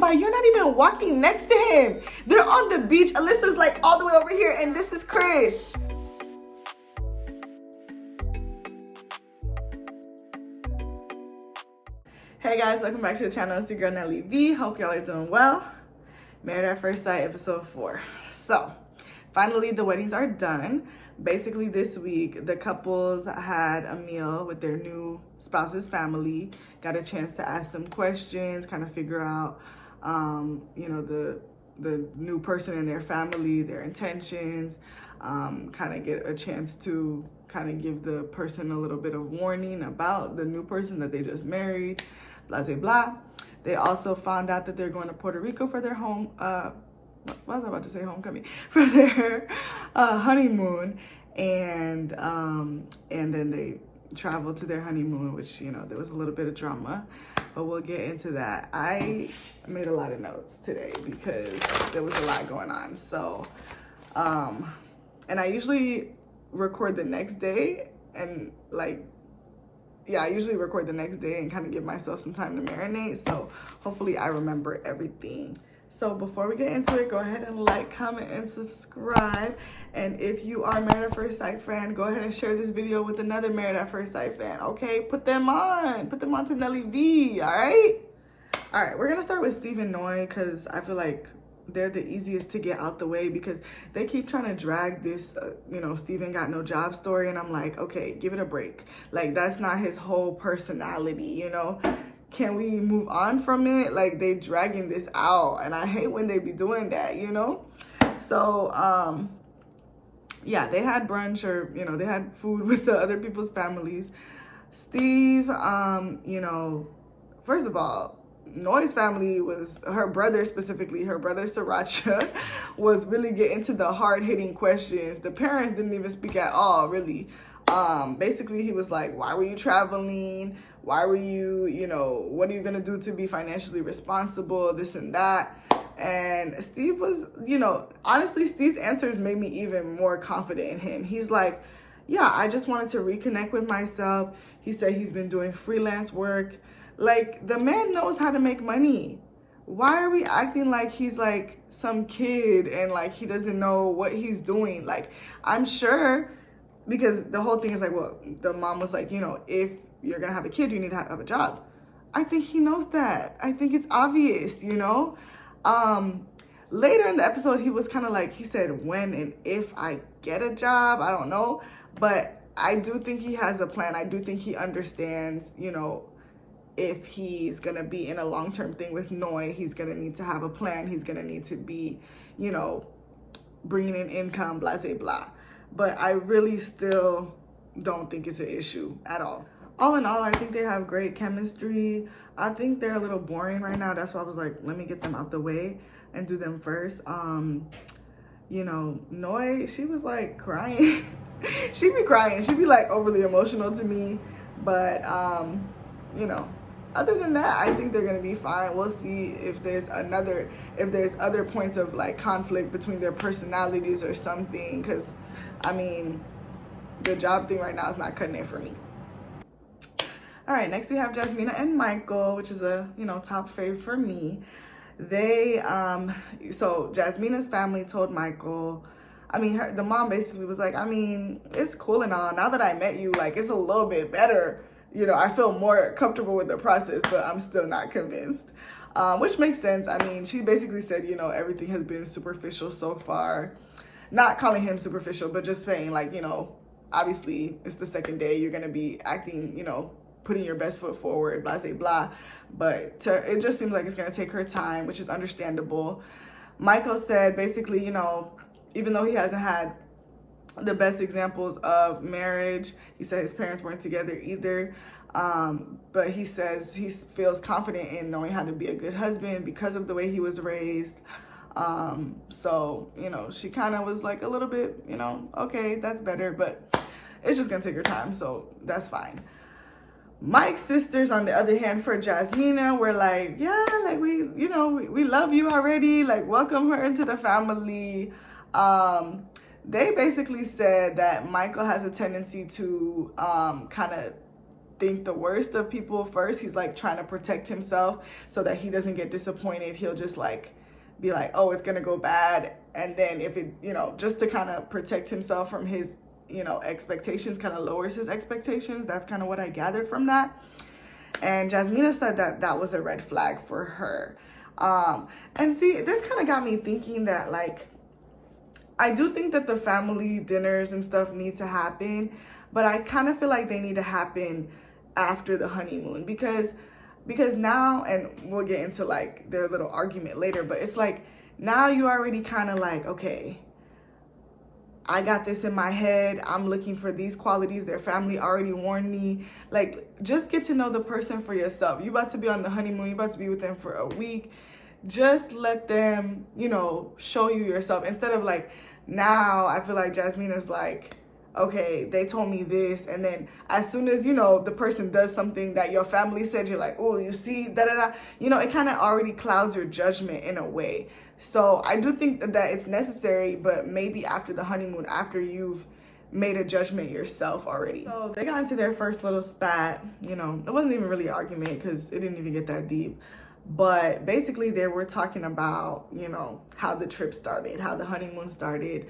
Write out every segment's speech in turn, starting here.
walking by. You're not even walking next to him. They're on the beach. Alyssa's like all the way over here, and this is Chris. Hey guys, welcome back to the channel. It's your girl Nelly V. Hope y'all are doing well. Married at First Sight, episode 4. So, finally the weddings are done. Basically this week, the couples had a meal with their new spouse's family, got a chance to ask some questions, kind of figure out, the new person in their family, their intentions, kind of get a chance to kind of give the person a little bit of warning about the new person that they just married, blah, blah, blah. They also found out that they're going to Puerto Rico for their what was I about to say? Homecoming, for their honeymoon, and then they traveled to their honeymoon, which there was a little bit of drama, but we'll get into that. I made a lot of notes today because there was a lot going on. So, and I usually record the next day, and I usually record the next day and kind of give myself some time to marinate. So hopefully I remember everything. So before we get into it, go ahead and like, comment, and subscribe. And if you are Married at First Sight fan, go ahead and share this video with another Married at First Sight fan, okay? Put them on to Nelly V, all right? All right, we're gonna start with Steve and Noi because I feel like they're the easiest to get out the way because they keep trying to drag this, Steve ain't got no job story. And I'm like, okay, give it a break. Like, that's not his whole personality, Can we move on from it? Like, they dragging this out, and I hate when they be doing that, So, yeah, they had brunch, or, they had food with the other people's families. Steve, first of all, Noi's family was, her brother specifically, her brother Sriracha, was really getting to the hard-hitting questions. The parents didn't even speak at all, really. Basically, he was like, why were you traveling? Why were you, what are you going to do to be financially responsible? This and that. And Steve was, honestly, Steve's answers made me even more confident in him. He's like, yeah, I just wanted to reconnect with myself. He said he's been doing freelance work. Like, the man knows how to make money. Why are we acting like he's like some kid and like he doesn't know what he's doing? Like, I'm sure, because the whole thing is like, well, the mom was like, if you're gonna have a kid, you need to have a job. I think he knows that. I think it's obvious, Later in the episode, he was kind of like, he said, when and if I get a job, I don't know. But I do think he has a plan. I do think he understands, if he's going to be in a long-term thing with Noi, he's going to need to have a plan. He's going to need to be, bringing in income, blah, blah, blah. But I really still don't think it's an issue at all. All in all, I think they have great chemistry. I think they're a little boring right now. That's why I was like, let me get them out the way and do them first. Noi, she was like crying. She'd be crying. She'd be like overly emotional to me. But, other than that, I think they're gonna be fine. We'll see if there's other points of like conflict between their personalities or something. Cause the job thing right now is not cutting it for me. All right, next we have Jasmina and Michael, which is a top fave for me. They so Jasmina's family told Michael, the mom basically was like, it's cool and all. Now that I met you, like, it's a little bit better. I feel more comfortable with the process, but I'm still not convinced, which makes sense. She basically said, everything has been superficial so far. Not calling him superficial, but just saying, like, obviously it's the second day. You're going to be acting, putting your best foot forward, blah, blah, blah. But it just seems like it's going to take her time, which is understandable. Michael said, basically, even though he hasn't had the best examples of marriage, he said his parents weren't together either, but he says he feels confident in knowing how to be a good husband because of the way he was raised. So she kind of was like a little bit, okay, that's better, but it's just gonna take her time, so that's fine. Mike's sisters, on the other hand, for Jasmina, were like, yeah, like, we love you already, like, welcome her into the family. They basically said that Michael has a tendency to kind of think the worst of people first. He's like trying to protect himself so that he doesn't get disappointed. He'll just like be like, oh, it's gonna go bad, and then if it, you know, just to kind of protect himself from his, you know, expectations, kind of lowers his expectations. That's kind of what I gathered from that. And Jasmina said that that was a red flag for her. And see, this kind of got me thinking that, like, I do think that the family dinners and stuff need to happen, but I kind of feel like they need to happen after the honeymoon, because now, and we'll get into like their little argument later, but it's like now you already kind of like, okay, I got this in my head, I'm looking for these qualities, their family already warned me. Like, just get to know the person for yourself. You about to be on the honeymoon, you about to be with them for a week. Just let them, you know, show you yourself, instead of like, now I feel like Jasmina's like, okay, they told me this, and then as soon as, you know, the person does something that your family said, you're like, oh, you see, da-da-da. You know, it kind of already clouds your judgment in a way. So I do think that it's necessary, but maybe after the honeymoon, after you've made a judgment yourself already. So they got into their first little spat. You know, it wasn't even really an argument because it didn't even get that deep. But basically they were talking about, you know, how the trip started, how the honeymoon started.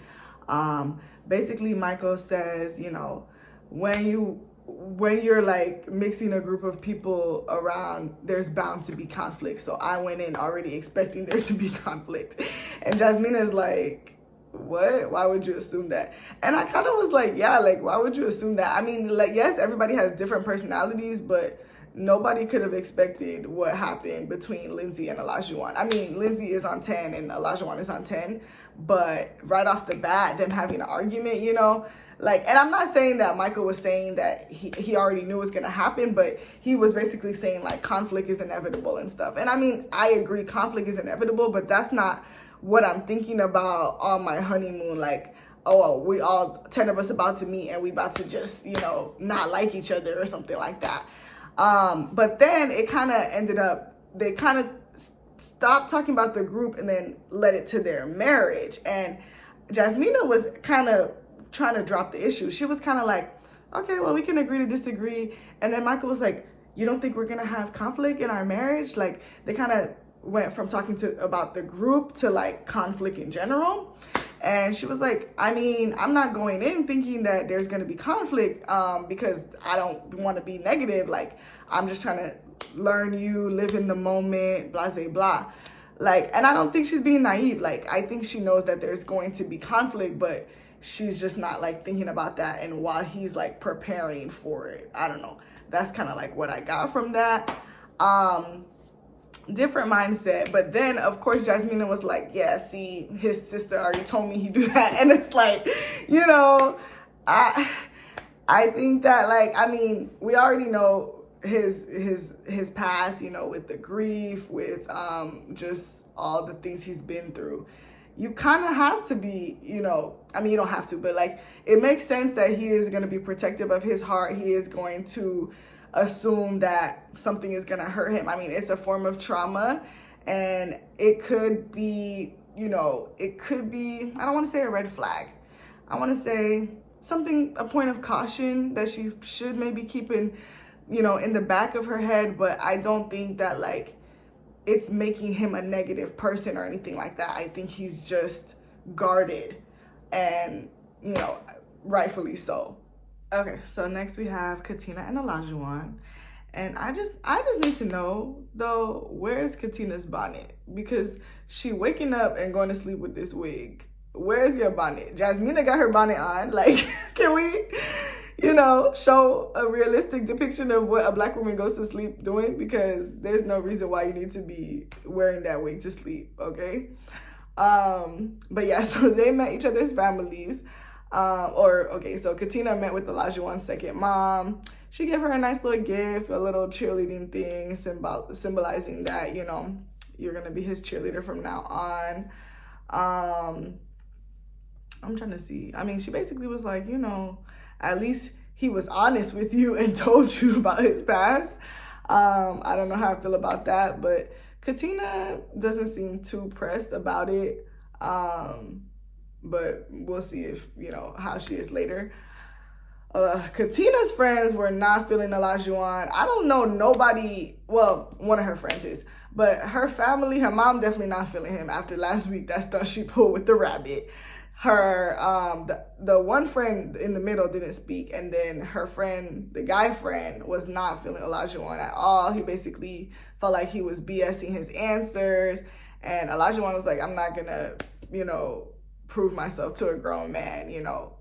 Basically Michael says, you know, when you're like mixing a group of people around, there's bound to be conflict. So I went in already expecting there to be conflict. And Jasmina is like, what? Why would you assume that? And I kind of was like, yeah, like, why would you assume that? I mean, like, yes, everybody has different personalities, but nobody could have expected what happened between Lindsey and Olujuwan. I mean, Lindsey is on 10 and Olujuwan is on 10, but right off the bat, them having an argument, you know, like, and I'm not saying that Michael was saying that he already knew it was going to happen, but he was basically saying like conflict is inevitable and stuff. And I mean, I agree, conflict is inevitable, but that's not what I'm thinking about on my honeymoon. Like, oh, we all 10 of us about to meet and we about to just, you know, not like each other or something like that. But then it kind of ended up, they kind of stopped talking about the group and then led it to their marriage. And Jasmina was kind of trying to drop the issue. She was kind of like, okay, well, we can agree to disagree. And then Michael was like, you don't think we're going to have conflict in our marriage? Like, they kind of went from talking about the group to like conflict in general. And she was like, I mean, I'm not going in thinking that there's going to be conflict because I don't want to be negative. Like, I'm just trying to learn you, live in the moment, blah, blah, blah. Like, and I don't think she's being naive. Like, I think she knows that there's going to be conflict, but she's just not like thinking about that. And while he's like preparing for it, I don't know. That's kind of like what I got from that. Different mindset. But then of course Jasmina was like, yeah, see, his sister already told me he do that. And it's like, you know, I think that, like, I mean, we already know his past, you know, with the grief, with just all the things he's been through. You kind of have to be, you know, I mean, you don't have to, but like, it makes sense that he is going to be protective of his heart. He is going to assume that something is going to hurt him. I mean, it's a form of trauma, and it could be, you know, it could be, I don't want to say a red flag. I want to say something, a point of caution that she should maybe keep in, you know, in the back of her head. But I don't think that like it's making him a negative person or anything like that. I think he's just guarded, and, you know, rightfully so. Okay, so next we have Katina and Olujuwan. And I just need to know, though, where's Katina's bonnet? Because she waking up and going to sleep with this wig. Where's your bonnet? Jasmina got her bonnet on. Like, can we, you know, show a realistic depiction of what a Black woman goes to sleep doing? Because there's no reason why you need to be wearing that wig to sleep, okay? But yeah, so they met each other's families. So Katina met with Olujuwan's second mom. She gave her a nice little gift, a little cheerleading thing, symbolizing that, you know, you're gonna be his cheerleader from now on. I'm trying to see. I mean, she basically was like, you know, at least he was honest with you and told you about his past. I don't know how I feel about that, but Katina doesn't seem too pressed about it. But we'll see if, you know, how she is later. Katina's friends were not feeling Olujuwan. I don't know nobody, well, one of her friends is, but her family, her mom definitely not feeling him after last week, that stuff she pulled with the rabbit. Her, the one friend in the middle didn't speak, and then her friend, the guy friend, was not feeling Olujuwan at all. He basically felt like he was BSing his answers, and Olujuwan was like, I'm not gonna, prove myself to a grown man,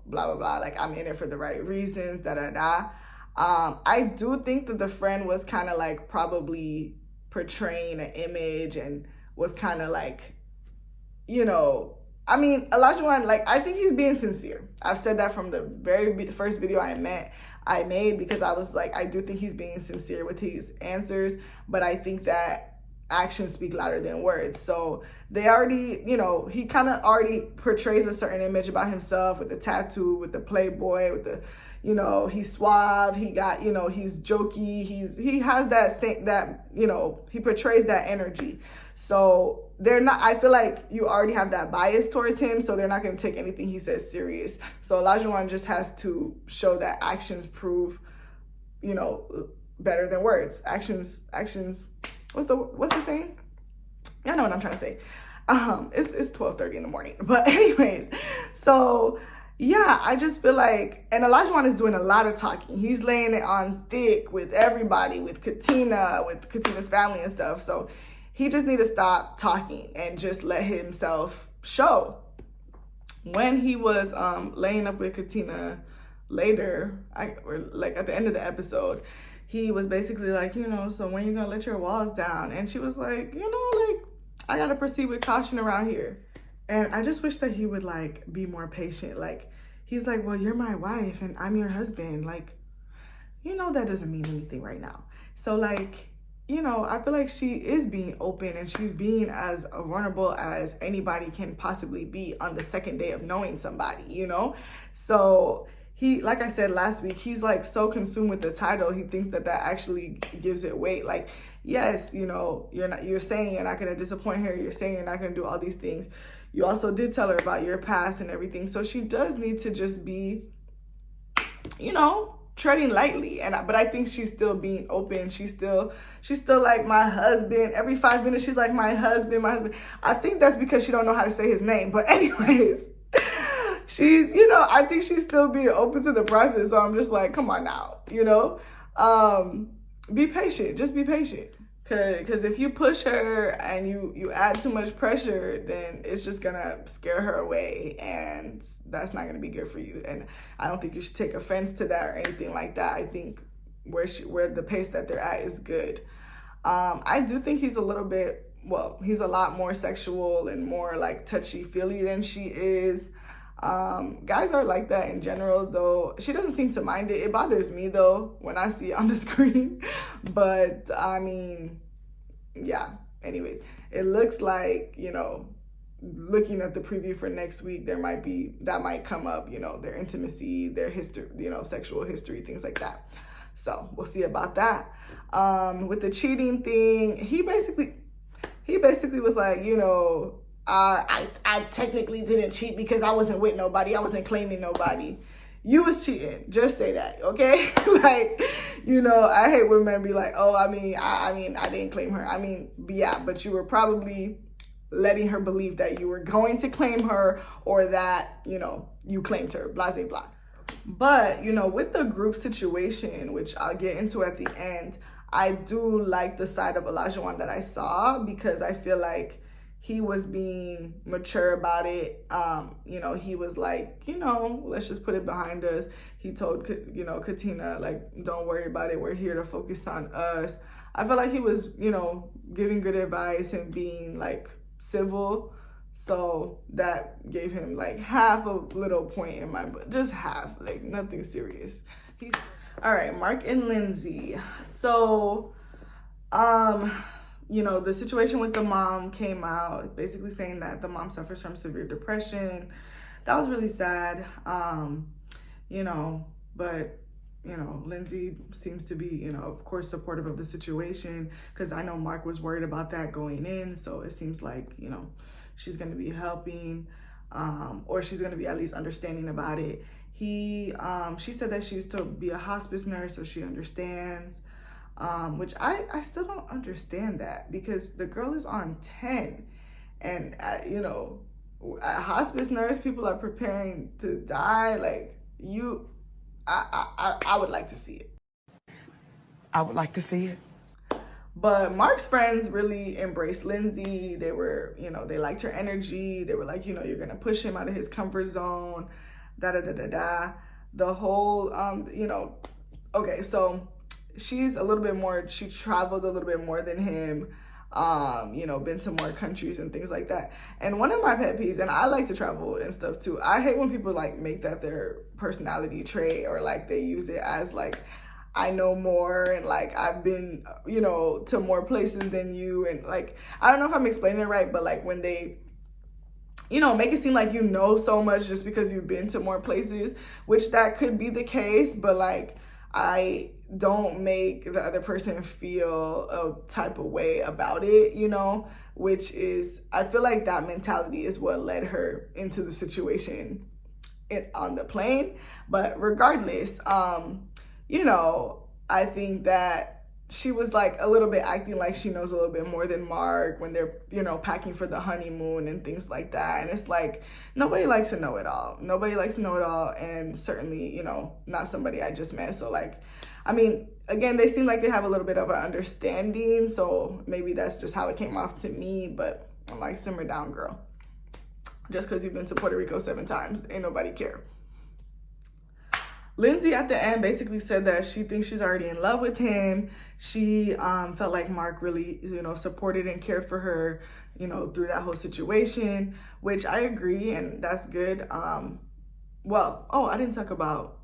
blah, blah, blah. Like, I'm in it for the right reasons, da, da, da. I do think that the friend was kind of like probably portraying an image and was kind of like, Olujuwan, like, I think he's being sincere. I've said that from the very first video I made, because I was like, I do think he's being sincere with his answers, but I think that actions speak louder than words. So they already, he kind of already portrays a certain image about himself with the tattoo, with the playboy, with the, he's suave, he got, he's jokey, he has that he portrays that energy. So they're not, I feel like you already have that bias towards him, so they're not going to take anything he says serious. So Olujuwan just has to show that actions prove, better than words. Actions, what's the saying? Y'all know what I'm trying to say. It's 12:30 in the morning. But anyways, so yeah, I just feel like, and Olujuwan is doing a lot of talking. He's laying it on thick with everybody, with Katina, with Katina's family and stuff. So he just need to stop talking and just let himself show. When he was laying up with Katina later, or like at the end of the episode, he was basically like, so when you gonna let your walls down? And she was like, like, I gotta proceed with caution around here. And I just wish that he would like be more patient. Like, he's like, well, you're my wife and I'm your husband. Like, that doesn't mean anything right now. So like, I feel like she is being open and she's being as vulnerable as anybody can possibly be on the second day of knowing somebody, So he, like I said last week, he's like so consumed with the title, he thinks that actually gives it weight. Like, yes, you're saying you're not going to disappoint her. You're saying you're not going to do all these things. You also did tell her about your past and everything. So she does need to just be, treading lightly. But I think she's still being open. She's still like, my husband. Every 5 minutes, she's like, my husband, my husband. I think that's because she don't know how to say his name. But anyways, she's, I think she's still being open to the process. So I'm just like, come on now, be patient. Just be patient. Because if you push her and you add too much pressure, then it's just going to scare her away. And that's not going to be good for you. And I don't think you should take offense to that or anything like that. I think where the pace that they're at is good. I do think he's a lot more sexual and more like touchy-feely than she is. Guys are like that in general, though. She doesn't seem to mind it. It bothers me though when I see it on the screen. But I mean, yeah. Anyways, it looks like, looking at the preview for next week, that might come up, their intimacy, their history, sexual history, things like that. So we'll see about that. With the cheating thing, he basically was like, I technically didn't cheat because I wasn't with nobody. I wasn't claiming nobody. You was cheating. Just say that, okay? Like, I hate when men be like, oh, I didn't claim her. Yeah, but you were probably letting her believe that you were going to claim her or that, you claimed her, blah, blah, blah. But, with the group situation, which I'll get into at the end, I do like the side of Olujuwan that I saw, because I feel like he was being mature about it. He was like, let's just put it behind us. He told, Katina, like, don't worry about it. We're here to focus on us. I felt like he was, giving good advice and being like civil. So that gave him like half a little point in my book, just half, like nothing serious. All right, Mark and Lindsey. So, the situation with the mom came out, basically saying that the mom suffers from severe depression. That was really sad. But, Lindsey seems to be, of course, supportive of the situation, because I know Mark was worried about that going in. So it seems like, she's going to be helping, or she's going to be at least understanding about it. She said that she used to be a hospice nurse, so she understands. Which I still don't understand that, because the girl is on 10, and a hospice nurse, people are preparing to die. Like, I would like to see it. I would like to see it. But Mark's friends really embraced Lindsey. They were, they liked her energy. They were like, you're gonna push him out of his comfort zone, da da da da da. The whole, okay, so she's a little bit more, she traveled a little bit more than him, been to more countries and things like that. And one of my pet peeves, and I like to travel and stuff too, I hate when people like make that their personality trait, or like they use it as like, I know more, and like I've been, to more places than you. And like, I don't know if I'm explaining it right, but like when they, make it seem like you know so much just because you've been to more places, which that could be the case, but like, I don't make the other person feel a type of way about it, which is, I feel like that mentality is what led her into the situation on the plane. But regardless, I think that she was like a little bit acting like she knows a little bit more than Mark when they're, packing for the honeymoon and things like that. And it's like, nobody likes to know it all. Nobody likes to know it all. And certainly, not somebody I just met. So like, I mean, again, they seem like they have a little bit of an understanding. So maybe that's just how it came off to me. But I'm like, simmer down, girl. Just because you've been to Puerto Rico 7 times, ain't nobody care. Lindsey at the end basically said that she thinks she's already in love with him. She felt like Mark really, supported and cared for her, through that whole situation, which I agree, and that's good. I didn't talk about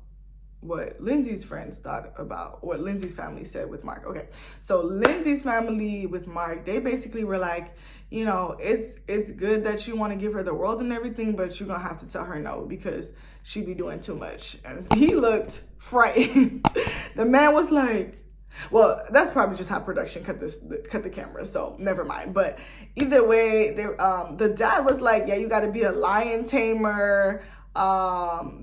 what Lindsey's friends thought about what Lindsey's family said with Mark. Okay, so Lindsey's family with Mark, they basically were like, it's good that you want to give her the world and everything, but you're gonna have to tell her no, because she be doing too much. And he looked frightened. The man was like, well, that's probably just how production cut the camera, so never mind. But either way, the dad was like, yeah, you got to be a lion tamer,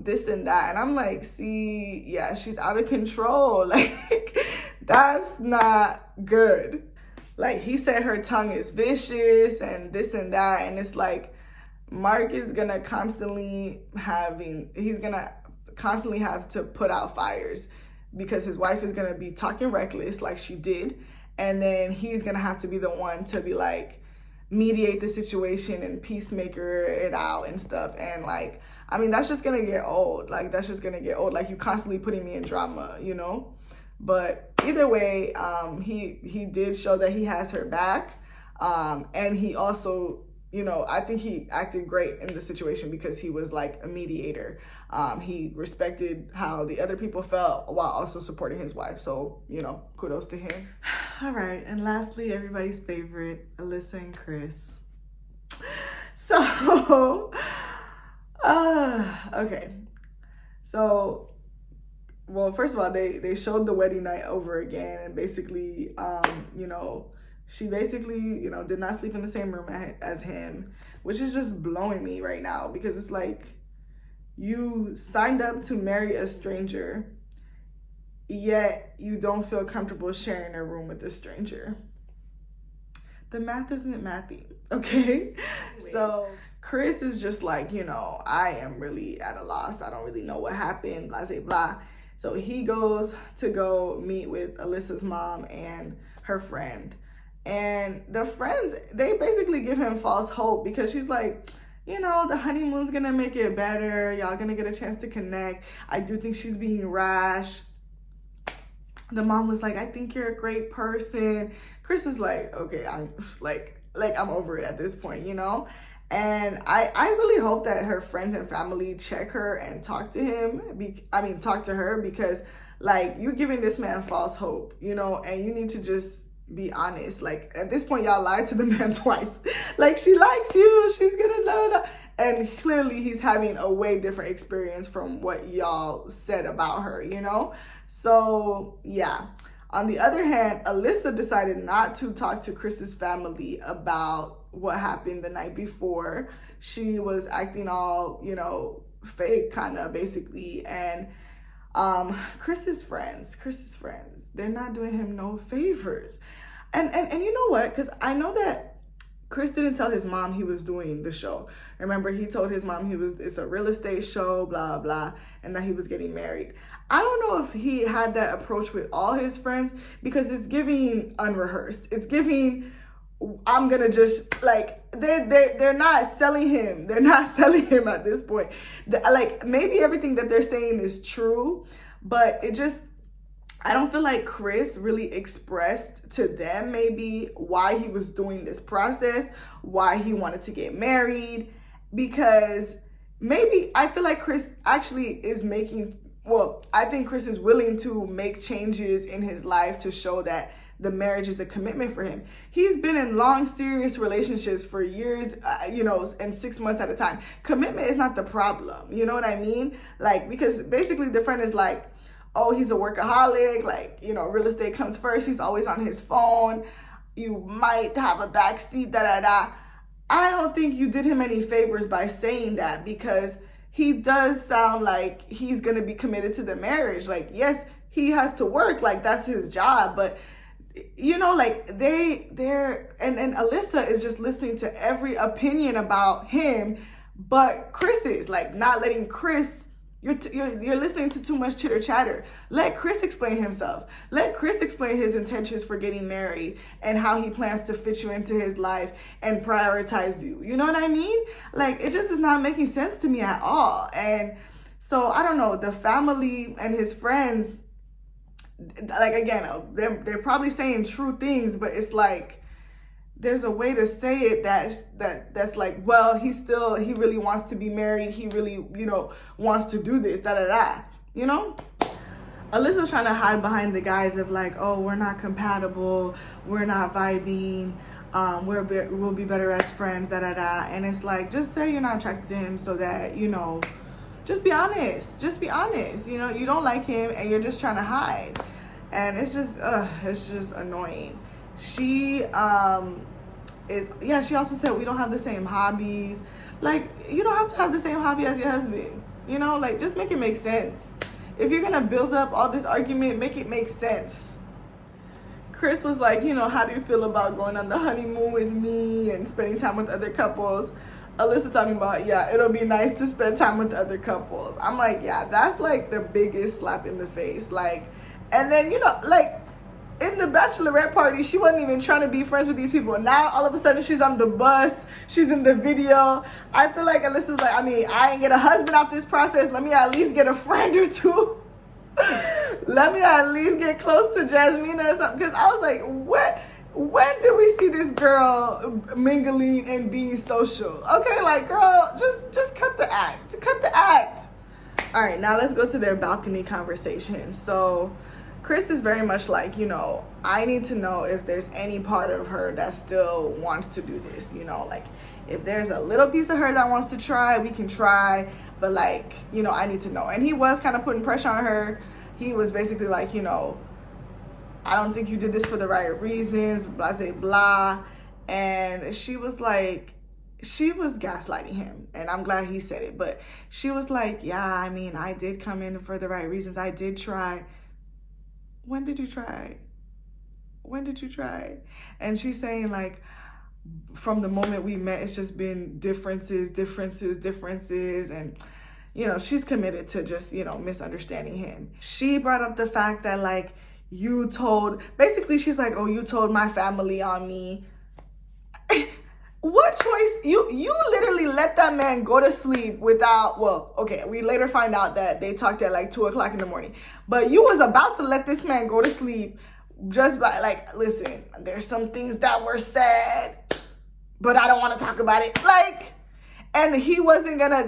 this and that. And I'm like, see, yeah, she's out of control. Like, that's not good. Like, he said her tongue is vicious and this and that. And it's like, Mark is gonna constantly have to put out fires, because his wife is gonna be talking reckless like she did, and then he's gonna have to be the one to be like, mediate the situation and peacemaker it out and stuff. And like, I mean, that's just gonna get old. Like, like, you constantly putting me in drama, But either way, he did show that he has her back, and he also, I think he acted great in the situation, because he was like a mediator. He respected how the other people felt while also supporting his wife. So, kudos to him. All right. And lastly, everybody's favorite, Alyssa and Chris. So, okay. So, well, first of all, they showed the wedding night over again, and basically, she basically, did not sleep in the same room as him, which is just blowing me right now, because it's like, you signed up to marry a stranger, yet you don't feel comfortable sharing a room with a stranger. The math isn't mathy, okay? So Chris is just like, I am really at a loss. I don't really know what happened, blah, blah, blah. So he goes to go meet with Alyssa's mom and her friend. And the friends, they basically give him false hope, because she's like, the honeymoon's gonna make it better. Y'all gonna get a chance to connect. I do think she's being rash. The mom was like, I think you're a great person. Chris is like, okay, I'm I'm over it at this point, And I really hope that her friends and family check her and talk to her, because like, you're giving this man false hope, and you need to just be honest. Like, at this point, y'all lied to the man twice. Like, she likes you, she's gonna know. And clearly he's having a way different experience from what y'all said about her, So yeah. On the other hand, Alyssa decided not to talk to Chris's family about what happened the night before. She was acting all, fake, kind of, basically. And Chris's friends, they're not doing him no favors. And you know what? Because I know that Chris didn't tell his mom he was doing the show. Remember, he told his mom it's a real estate show, blah, blah, and that he was getting married. I don't know if he had that approach with all his friends, because it's giving unrehearsed. It's giving, I'm gonna just, like, they're not selling him. They're not selling him at this point. Like, maybe everything that they're saying is true, but it just, I don't feel like Chris really expressed to them maybe why he was doing this process, why he wanted to get married, because maybe I feel like Chris actually is I think Chris is willing to make changes in his life to show that the marriage is a commitment for him. He's been in long, serious relationships for years, and 6 months at a time. Commitment is not the problem. You know what I mean? Like, because basically the friend is like, oh, he's a workaholic, like, real estate comes first. He's always on his phone. You might have a backseat, da-da-da. I don't think you did him any favors by saying that, because he does sound like he's going to be committed to the marriage. Like, yes, he has to work. Like, that's his job. But, like, and Alyssa is just listening to every opinion about him, but Chris is, like, not letting Chris. You're listening to too much chitter chatter. Let Chris explain himself. Let Chris explain his intentions for getting married and how he plans to fit you into his life and prioritize you. You know what I mean? Like, it just is not making sense to me at all. And so, I don't know, the family and his friends, like, again, they're probably saying true things, but it's like, there's a way to say it that's like, well, he really wants to be married. He really, wants to do this, da-da-da, Alyssa's trying to hide behind the guise of like, oh, we're not compatible. We're not vibing. We'll be better as friends, da-da-da. And it's like, just say you're not attracted to him so that, just be honest. Just be honest. You don't like him and you're just trying to hide. And it's just annoying. She she also said we don't have the same hobbies. Like, you don't have to have the same hobby as your husband. Like, just make it make sense. If you're gonna build up all this argument, make it make sense. Chris was like, how do you feel about going on the honeymoon with me and spending time with other couples? Alyssa talking about, yeah, it'll be nice to spend time with other couples. I'm like, yeah, that's like the biggest slap in the face. Like, and then, like, in the bachelorette party, she wasn't even trying to be friends with these people. Now, all of a sudden, she's on the bus. She's in the video. I feel like Alyssa's like, I ain't get a husband out this process. Let me at least get a friend or two. Let me at least get close to Jasmina or something. Because I was like, when did we see this girl mingling and being social? Okay, like, girl, just cut the act. Cut the act. All right, now let's go to their balcony conversation. So Chris is very much like, I need to know if there's any part of her that still wants to do this, like, if there's a little piece of her that wants to try, we can try, but like, I need to know. And he was kind of putting pressure on her. He was basically like, I don't think you did this for the right reasons, blah, blah, blah. And she was like, she was gaslighting him, and I'm glad he said it, but she was like, yeah, I did come in for the right reasons. I did try. When did you try? And she's saying, like, from the moment we met, it's just been differences. And, she's committed to just, misunderstanding him. She brought up the fact that, like, basically she's like, oh, you told my family on me. What choice? You literally let that man go to sleep without, we later find out that they talked at like 2:00 in the morning. But you was about to let this man go to sleep just by, like, listen, there's some things that were said, but I don't want to talk about it. Like, and he wasn't gonna,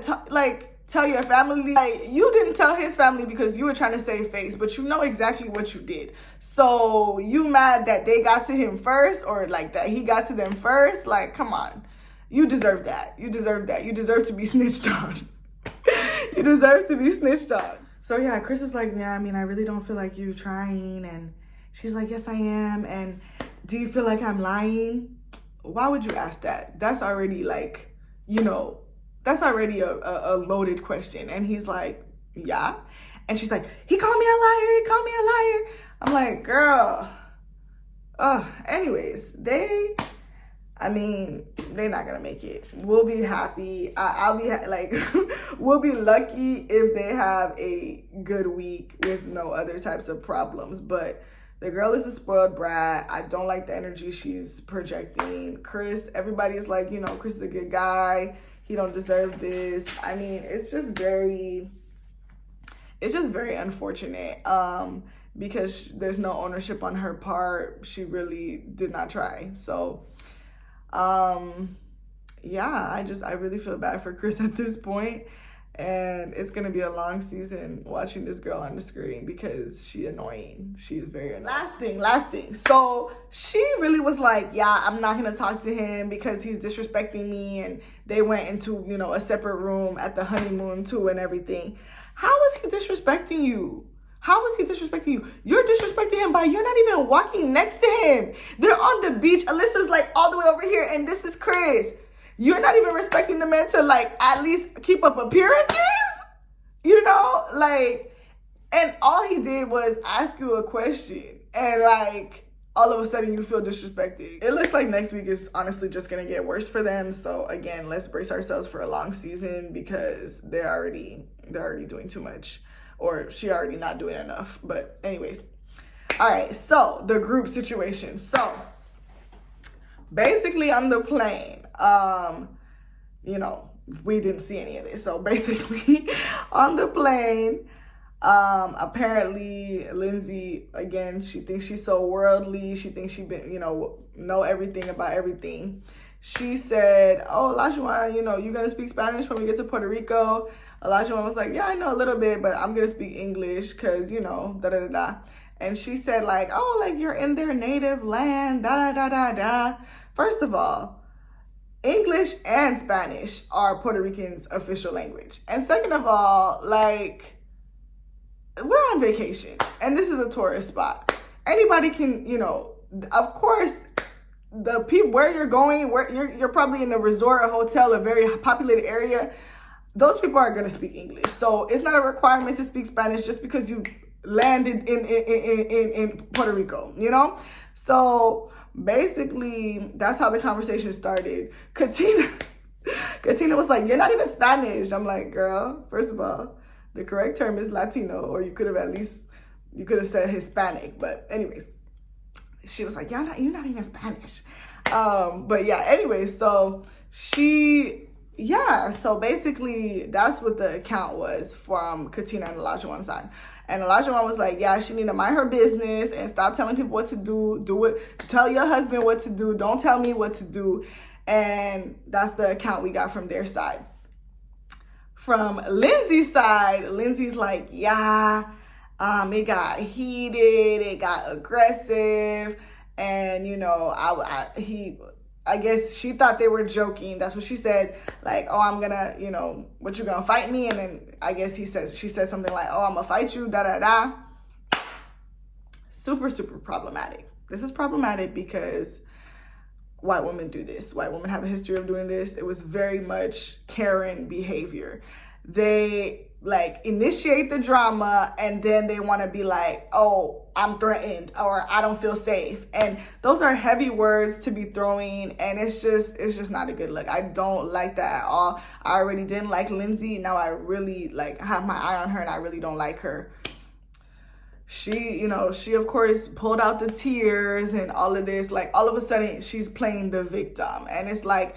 tell your family. Like, you didn't tell his family because you were trying to save face, but you know exactly what you did. So you mad that they got to him first, or like that he got to them first? Like, come on. You deserve that. You deserve to be snitched on. You deserve to be snitched on. So yeah, Chris is like, yeah, I really don't feel like you trying. And she's like, yes, I am. And do you feel like I'm lying? Why would you ask that? That's already like, that's already a loaded question. And he's like, yeah. And she's like, he called me a liar, he called me a liar. I'm like, girl. Anyways, they're not gonna make it. We'll be happy. I'll be like, we'll be lucky if they have a good week with no other types of problems. But the girl is a spoiled brat. I don't like the energy she's projecting. Chris, everybody's like, Chris is a good guy. He don't deserve this. I mean, it's just very unfortunate. Because there's no ownership on her part. She really did not try. So, yeah, I really feel bad for Chris at this point. And it's going to be a long season watching this girl on the screen because she's annoying. She is very annoying. Last thing. So she really was like, yeah, I'm not going to talk to him because he's disrespecting me. And they went into, a separate room at the honeymoon too and everything. How is he disrespecting you? How is he disrespecting you? You're disrespecting him by you're not even walking next to him. They're on the beach. Alyssa's like all the way over here and this is Chris. You're not even respecting the man to like at least keep up appearances, and all he did was ask you a question and like all of a sudden you feel disrespected. It looks like next week is honestly just gonna get worse for them. So again, let's brace ourselves for a long season because they're already doing too much, or she already not doing enough. But anyways, all right, so the group situation. So basically on the plane, we didn't see any of this. So basically on the plane, apparently Lindsey, again, she thinks she's so worldly. She thinks she know everything about everything. She said, oh, Olujuwan, you're going to speak Spanish when we get to Puerto Rico. Olujuwan was like, yeah, I know a little bit, but I'm going to speak English because, da-da-da-da. And she said like, oh, like you're in their native land, da-da-da-da-da. First of all, English and Spanish are Puerto Rican's official language. And second of all, like, we're on vacation and this is a tourist spot. Anybody can, of course, the people where you're going, where you're probably in a resort, a hotel, a very populated area, those people are going to speak English. So it's not a requirement to speak Spanish just because you landed in Puerto Rico, So basically, that's how the conversation started. Katina was like, you're not even Spanish. I'm like, girl, first of all, the correct term is Latino, or you could have said Hispanic. But anyways, she was like, you're not even Spanish. But yeah, anyway, so so basically that's what the account was from Katina and Olujuwan's side. And Olujuwan was like, yeah, she need to mind her business and stop telling people what to do. Do it. Tell your husband what to do. Don't tell me what to do. And that's the account we got from their side. From Lindsey's side, Lindsey's like, yeah, it got heated. It got aggressive. And, I guess she thought they were joking. That's what she said. Like, oh, I'm gonna, what, you gonna fight me? And then I guess she said something like, oh, I'm gonna fight you, da-da-da. Super, super problematic. This is problematic because white women do this. White women have a history of doing this. It was very much Karen behavior. They like initiate the drama and then they want to be like, oh, I'm threatened or I don't feel safe. And those are heavy words to be throwing, and it's just not a good look. I don't like that at all. I already didn't like Lindsey. Now I really have my eye on her and I really don't like her. She of course pulled out the tears and all of this. Like all of a sudden she's playing the victim. And it's like,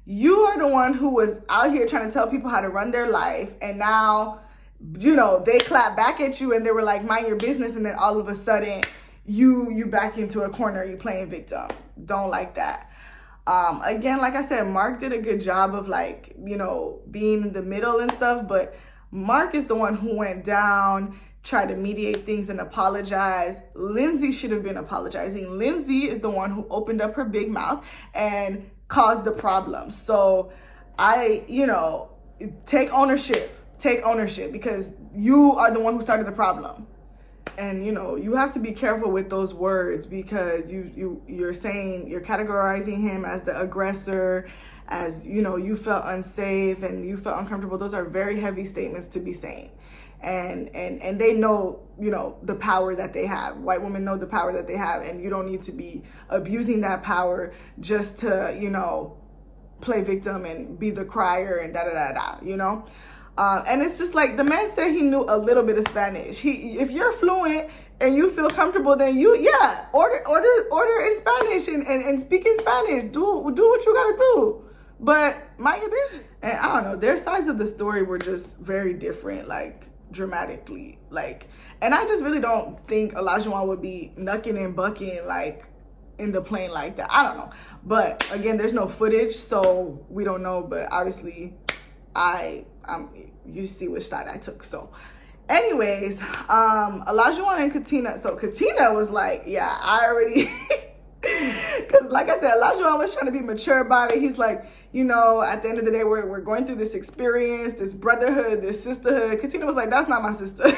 you are the one who was out here trying to tell people how to run their life. And now, they clap back at you and they were like, mind your business. And then all of a sudden you back into a corner, you playing victim. Don't like that. Again, like I said, Mark did a good job of being in the middle and stuff. But Mark is the one who went down, tried to mediate things and apologize. Lindsey should have been apologizing. Lindsey is the one who opened up her big mouth and caused the problem. So take ownership because you are the one who started the problem. and you know, you have to be careful with those words, because you're saying, you're categorizing him as the aggressor, as, you know, you felt unsafe and you felt uncomfortable. Those are very heavy statements to be saying. And they know, you know, the power that they have. White women know the power that they have, and you don't need to be abusing that power just to, you know, play victim and be the crier and da-da-da-da, you know? And it's just like, the man said he knew a little bit of Spanish. If you're fluent and you feel comfortable, then order in Spanish and speak in Spanish. Do what you gotta do. But mind your business. And I don't know, their sides of the story were just very different, like dramatically. Like, and I just really don't think Olujuwan would be knucking and bucking like in the plane like that. I don't know. But again, there's no footage, so we don't know. But obviously, you see which side I took. So anyways, Olujuwan and Katina. So Katina was like, yeah, I already, because like I said, Olujuwan was trying to be mature about it. He's like, you know, at the end of the day, we're going through this experience, this brotherhood, this sisterhood. Katina was like, that's not my sister.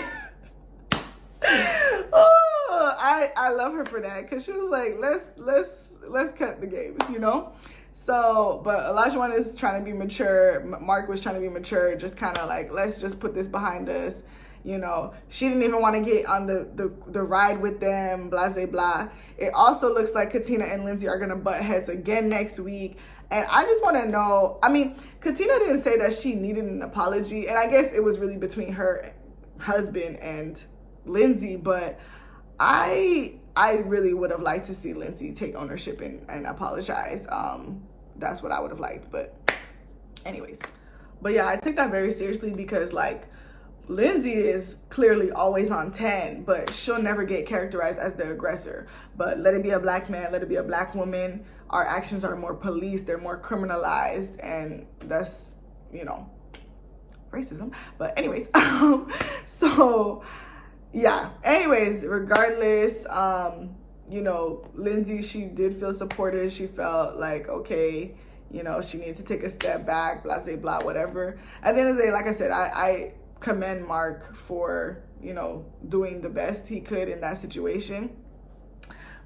Oh, I love her for that, because she was like, let's cut the games, you know. So, but Olujuwan is trying to be mature. Mark was trying to be mature, just kind of like, let's just put this behind us. You know, she didn't even want to get on the ride with them, blah, blah, blah. It also looks like Katina and Lindsey are going to butt heads again next week. And I just want to know, I mean, Katina didn't say that she needed an apology. And I guess it was really between her husband and Lindsey. But I really would have liked to see Lindsey take ownership and apologize. That's what I would have liked. But anyways. But yeah, I took that very seriously, because like, Lindsey is clearly always on 10, but she'll never get characterized as the aggressor. But let it be a black man, let it be a black woman, our actions are more policed, they're more criminalized, and that's, you know, racism. But anyways, so yeah, anyways, regardless, you know, Lindsey, she did feel supported. She felt like, okay, you know, she needed to take a step back, blah, blah, blah, whatever. At the end of the day, like I said, I commend Mark for, you know, doing the best he could in that situation.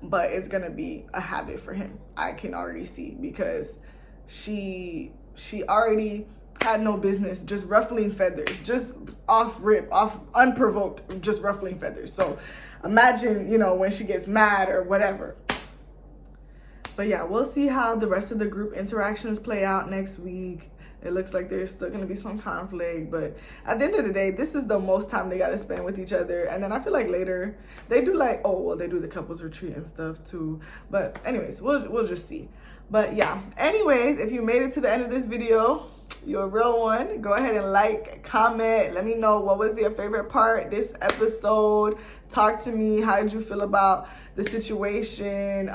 But it's gonna be a habit for him, I can already see, because she already had no business just ruffling feathers, just off unprovoked, just ruffling feathers. So imagine, you know, when she gets mad or whatever. But yeah, we'll see how the rest of the group interactions play out next week. It looks like there's still going to be some conflict, but at the end of the day, this is the most time they got to spend with each other. And then I feel like later they do like, oh, well, they do the couples retreat and stuff too. But anyways, we'll just see. But yeah, anyways, if you made it to the end of this video, you're a real one. Go ahead and like, comment, let me know what was your favorite part this episode. Talk to me. How did you feel about the situation,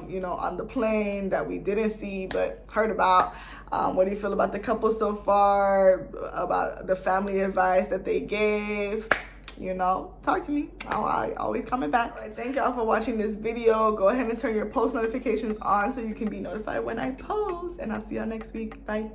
you know, on the plane that we didn't see but heard about? What do you feel about the couple so far, about the family advice that they gave? You know, talk to me. I always comment back. All right, thank y'all for watching this video. Go ahead and turn your post notifications on so you can be notified when I post, and I'll see y'all next week. Bye.